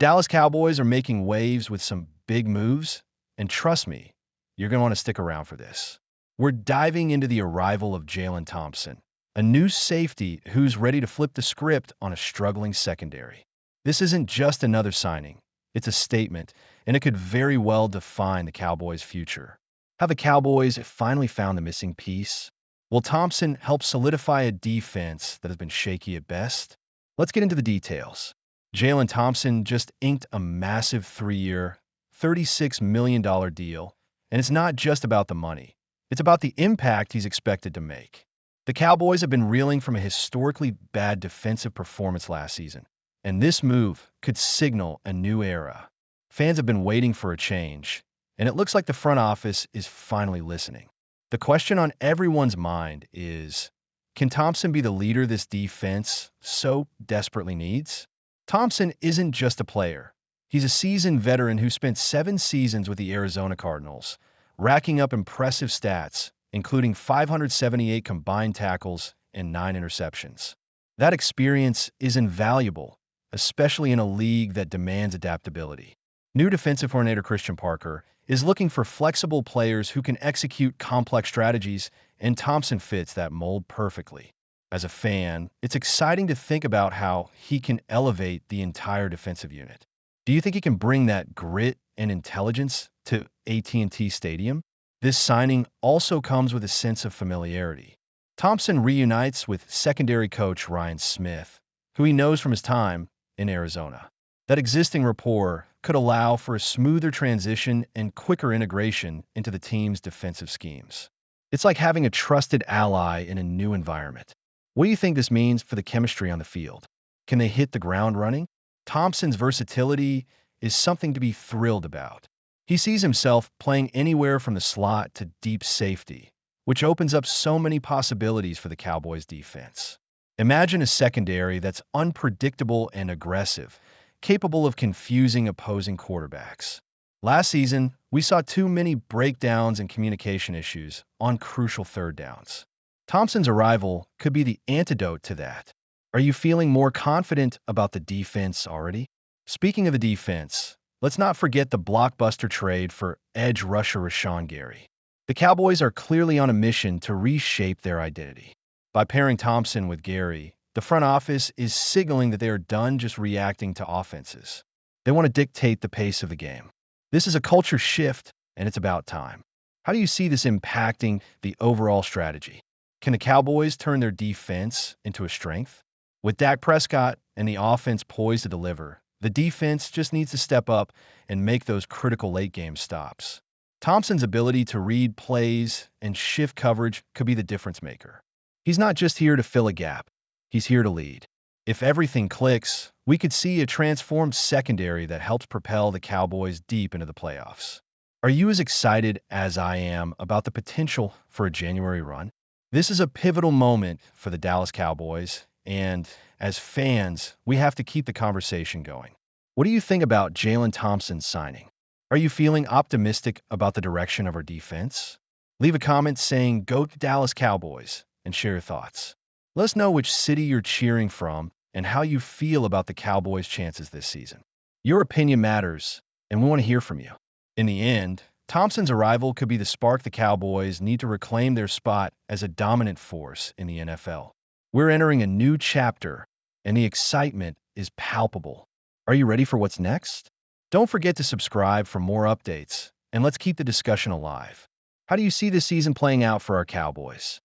Dallas Cowboys are making waves with some big moves, and trust me, you're going to want to stick around for this. We're diving into the arrival of Jalen Thompson, a new safety who's ready to flip the script on a struggling secondary. This isn't just another signing, it's a statement, and it could very well define the Cowboys' future. Have the Cowboys finally found the missing piece? Will Thompson help solidify a defense that has been shaky at best? Let's get into the details. Jalen Thompson just inked a massive 3-year, $36 million deal, and it's not just about the money. It's about the impact he's expected to make. The Cowboys have been reeling from a historically bad defensive performance last season, and this move could signal a new era. Fans have been waiting for a change, and it looks like the front office is finally listening. The question on everyone's mind is, can Thompson be the leader this defense so desperately needs? Thompson isn't just a player. He's a seasoned veteran who spent 7 seasons with the Arizona Cardinals, racking up impressive stats, including 578 combined tackles and 9 interceptions. That experience is invaluable, especially in a league that demands adaptability. New defensive coordinator Christian Parker is looking for flexible players who can execute complex strategies, and Thompson fits that mold perfectly. As a fan, it's exciting to think about how he can elevate the entire defensive unit. Do you think he can bring that grit and intelligence to AT&T Stadium? This signing also comes with a sense of familiarity. Thompson reunites with secondary coach Ryan Smith, who he knows from his time in Arizona. That existing rapport could allow for a smoother transition and quicker integration into the team's defensive schemes. It's like having a trusted ally in a new environment. What do you think this means for the chemistry on the field? Can they hit the ground running? Thompson's versatility is something to be thrilled about. He sees himself playing anywhere from the slot to deep safety, which opens up so many possibilities for the Cowboys' defense. Imagine a secondary that's unpredictable and aggressive, capable of confusing opposing quarterbacks. Last season, we saw too many breakdowns and communication issues on crucial third downs. Thompson's arrival could be the antidote to that. Are you feeling more confident about the defense already? Speaking of the defense, let's not forget the blockbuster trade for edge rusher Rashawn Gary. The Cowboys are clearly on a mission to reshape their identity. By pairing Thompson with Gary, the front office is signaling that they are done just reacting to offenses. They want to dictate the pace of the game. This is a culture shift, and it's about time. How do you see this impacting the overall strategy? Can the Cowboys turn their defense into a strength? With Dak Prescott and the offense poised to deliver, the defense just needs to step up and make those critical late-game stops. Thompson's ability to read plays and shift coverage could be the difference maker. He's not just here to fill a gap. He's here to lead. If everything clicks, we could see a transformed secondary that helps propel the Cowboys deep into the playoffs. Are you as excited as I am about the potential for a January run? This is a pivotal moment for the Dallas Cowboys, and as fans, we have to keep the conversation going. What do you think about Jalen Thompson's signing? Are you feeling optimistic about the direction of our defense? Leave a comment saying, "Go to Dallas Cowboys," and share your thoughts. Let us know which city you're cheering from and how you feel about the Cowboys' chances this season. Your opinion matters, and we want to hear from you. In the end, Thompson's arrival could be the spark the Cowboys need to reclaim their spot as a dominant force in the NFL. We're entering a new chapter, and the excitement is palpable. Are you ready for what's next? Don't forget to subscribe for more updates, and let's keep the discussion alive. How do you see this season playing out for our Cowboys?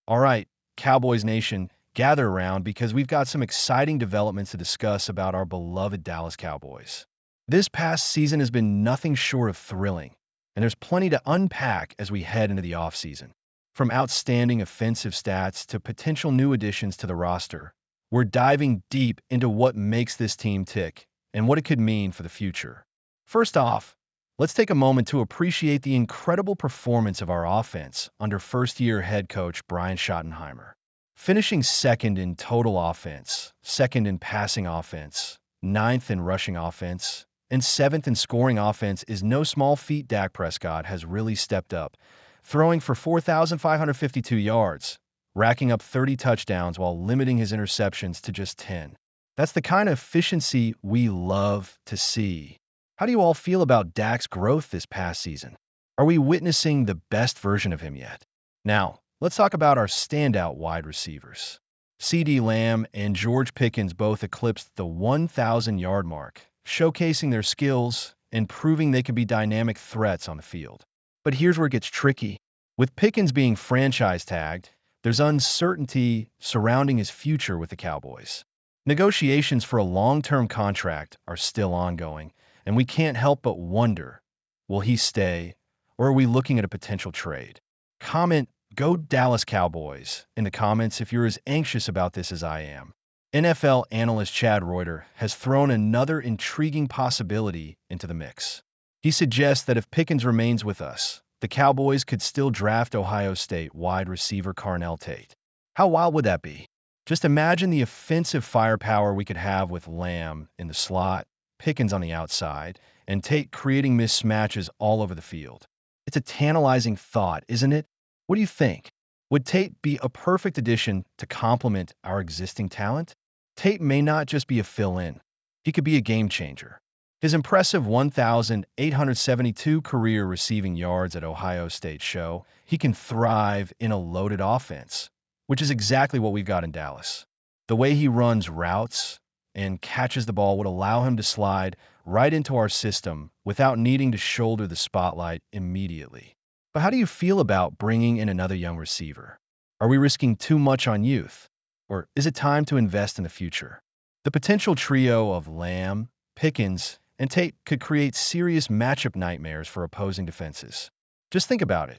All right, Cowboys Nation, gather around because we've got some exciting developments to discuss about our beloved Dallas Cowboys. This past season has been nothing short of thrilling, and there's plenty to unpack as we head into the offseason. From outstanding offensive stats to potential new additions to the roster, we're diving deep into what makes this team tick and what it could mean for the future. First off, let's take a moment to appreciate the incredible performance of our offense under first-year head coach Brian Schottenheimer. Finishing second in total offense, second in passing offense, ninth in rushing offense, and 7th in scoring offense is no small feat. Dak Prescott has really stepped up, throwing for 4,552 yards, racking up 30 touchdowns while limiting his interceptions to just 10. That's the kind of efficiency we love to see. How do you all feel about Dak's growth this past season? Are we witnessing the best version of him yet? Now, let's talk about our standout wide receivers. CeeDee Lamb and George Pickens both eclipsed the 1,000-yard mark, showcasing their skills and proving they can be dynamic threats on the field. But here's where it gets tricky. With Pickens being franchise tagged, there's uncertainty surrounding his future with the Cowboys. Negotiations for a long-term contract are still ongoing, and we can't help but wonder, will he stay, or are we looking at a potential trade? Comment, "Go Dallas Cowboys," in the comments if you're as anxious about this as I am. NFL analyst Chad Reuter has thrown another intriguing possibility into the mix. He suggests that if Pickens remains with us, the Cowboys could still draft Ohio State wide receiver Carnell Tate. How wild would that be? Just imagine the offensive firepower we could have with Lamb in the slot, Pickens on the outside, and Tate creating mismatches all over the field. It's a tantalizing thought, isn't it? What do you think? Would Tate be a perfect addition to complement our existing talent? Tate may not just be a fill-in. He could be a game changer. His impressive 1,872 career receiving yards at Ohio State show he can thrive in a loaded offense, which is exactly what we've got in Dallas. The way he runs routes and catches the ball would allow him to slide right into our system without needing to shoulder the spotlight immediately. But how do you feel about bringing in another young receiver? Are we risking too much on youth? Or is it time to invest in the future? The potential trio of Lamb, Pickens, and Tate could create serious matchup nightmares for opposing defenses. Just think about it.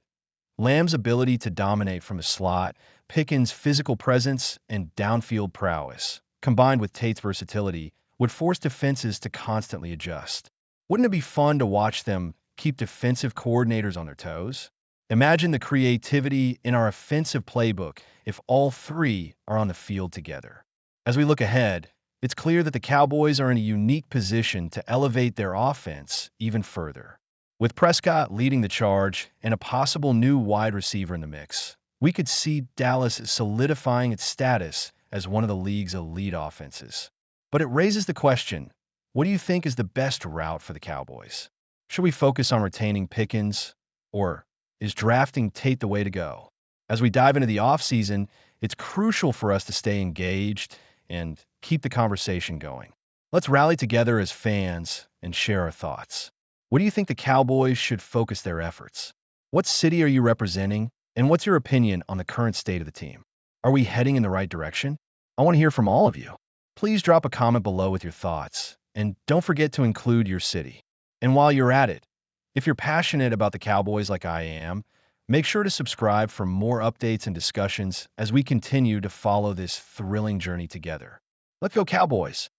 Lamb's ability to dominate from the slot, Pickens' physical presence, and downfield prowess, combined with Tate's versatility, would force defenses to constantly adjust. Wouldn't it be fun to watch them keep defensive coordinators on their toes? Imagine the creativity in our offensive playbook if all three are on the field together. As we look ahead, it's clear that the Cowboys are in a unique position to elevate their offense even further. With Prescott leading the charge and a possible new wide receiver in the mix, we could see Dallas solidifying its status as one of the league's elite offenses. But it raises the question, what do you think is the best route for the Cowboys? Should we focus on retaining Pickens, or is drafting Tate the way to go? As we dive into the offseason, it's crucial for us to stay engaged and keep the conversation going. Let's rally together as fans and share our thoughts. What do you think the Cowboys should focus their efforts? What city are you representing, and what's your opinion on the current state of the team? Are we heading in the right direction? I want to hear from all of you. Please drop a comment below with your thoughts, and don't forget to include your city. And while you're at it, if you're passionate about the Cowboys like I am, make sure to subscribe for more updates and discussions as we continue to follow this thrilling journey together. Let's go Cowboys!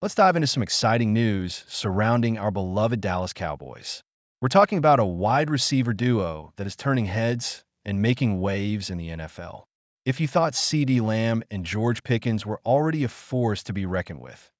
Let's dive into some exciting news surrounding our beloved Dallas Cowboys. We're talking about a wide receiver duo that is turning heads and making waves in the NFL. If you thought CeeDee Lamb and George Pickens were already a force to be reckoned with,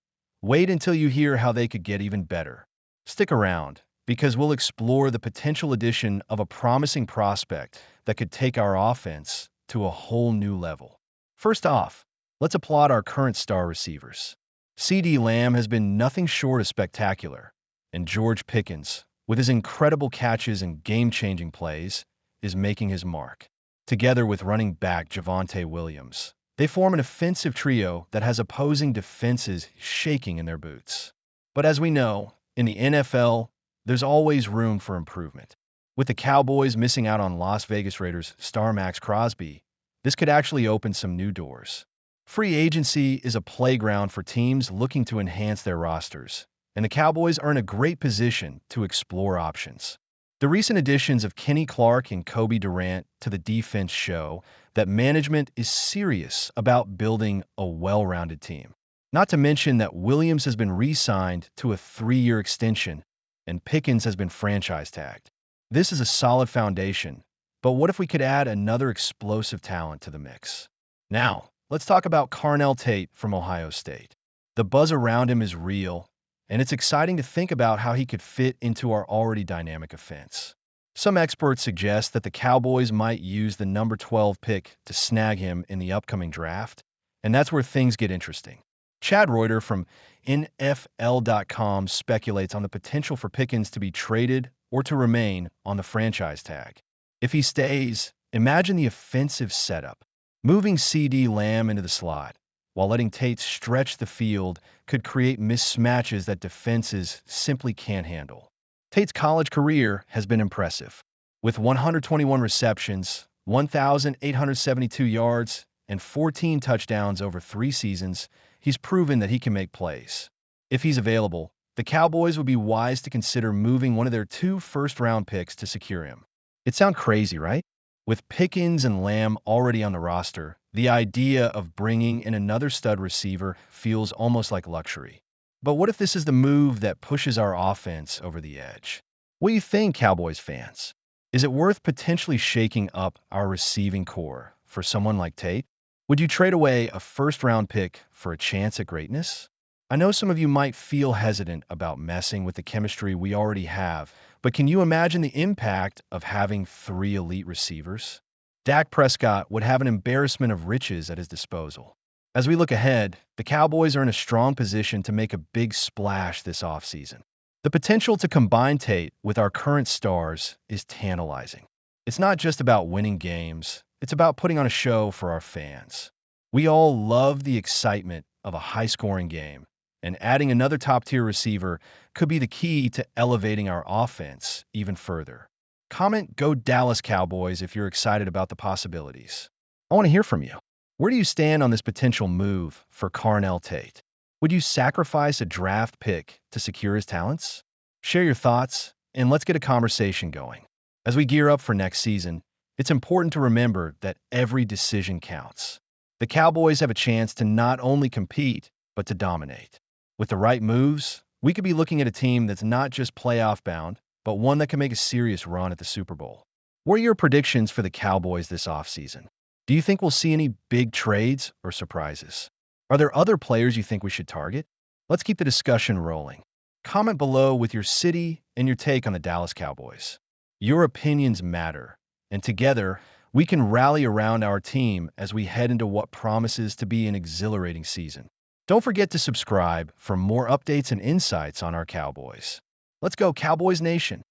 wait until you hear how they could get even better. Stick around, because we'll explore the potential addition of a promising prospect that could take our offense to a whole new level. First off, let's applaud our current star receivers. CeeDee Lamb has been nothing short of spectacular, and George Pickens, with his incredible catches and game-changing plays, is making his mark. Together with running back Javonte Williams, they form an offensive trio that has opposing defenses shaking in their boots. But as we know, in the NFL, there's always room for improvement. With the Cowboys missing out on Las Vegas Raiders star Max Crosby, this could actually open some new doors. Free agency is a playground for teams looking to enhance their rosters, and the Cowboys are in a great position to explore options. The recent additions of Kenny Clark and Kobe Durant to the defense show that management is serious about building a well-rounded team. Not to mention that Williams has been re-signed to a 3-year extension, and Pickens has been franchise tagged. This is a solid foundation, but what if we could add another explosive talent to the mix? Now, let's talk about Carnell Tate from Ohio State. The buzz around him is real, and it's exciting to think about how he could fit into our already dynamic offense. Some experts suggest that the Cowboys might use the number 12 pick to snag him in the upcoming draft, and that's where things get interesting. Chad Reuter from NFL.com speculates on the potential for Pickens to be traded or to remain on the franchise tag. If he stays, imagine the offensive setup. Moving CD Lamb into the slot, while letting Tate stretch the field, could create mismatches that defenses simply can't handle. Tate's college career has been impressive. With 121 receptions, 1,872 yards, and 14 touchdowns over 3 seasons, he's proven that he can make plays. If he's available, the Cowboys would be wise to consider moving one of their 2 first-round picks to secure him. It sounds crazy, right? With Pickens and Lamb already on the roster, the idea of bringing in another stud receiver feels almost like luxury. But what if this is the move that pushes our offense over the edge? What do you think, Cowboys fans? Is it worth potentially shaking up our receiving core for someone like Tate? Would you trade away a first-round pick for a chance at greatness? I know some of you might feel hesitant about messing with the chemistry we already have, but can you imagine the impact of having 3 elite receivers? Dak Prescott would have an embarrassment of riches at his disposal. As we look ahead, the Cowboys are in a strong position to make a big splash this offseason. The potential to combine Tate with our current stars is tantalizing. It's not just about winning games, it's about putting on a show for our fans. We all love the excitement of a high-scoring game, and adding another top-tier receiver could be the key to elevating our offense even further. Comment "Go Dallas Cowboys" if you're excited about the possibilities. I want to hear from you. Where do you stand on this potential move for Carnell Tate? Would you sacrifice a draft pick to secure his talents? Share your thoughts, and let's get a conversation going. As we gear up for next season, it's important to remember that every decision counts. The Cowboys have a chance to not only compete, but to dominate. With the right moves, we could be looking at a team that's not just playoff bound, but one that can make a serious run at the Super Bowl. What are your predictions for the Cowboys this offseason? Do you think we'll see any big trades or surprises? Are there other players you think we should target? Let's keep the discussion rolling. Comment below with your city and your take on the Dallas Cowboys. Your opinions matter, and together, we can rally around our team as we head into what promises to be an exhilarating season. Don't forget to subscribe for more updates and insights on our Cowboys. Let's go, Cowboys Nation!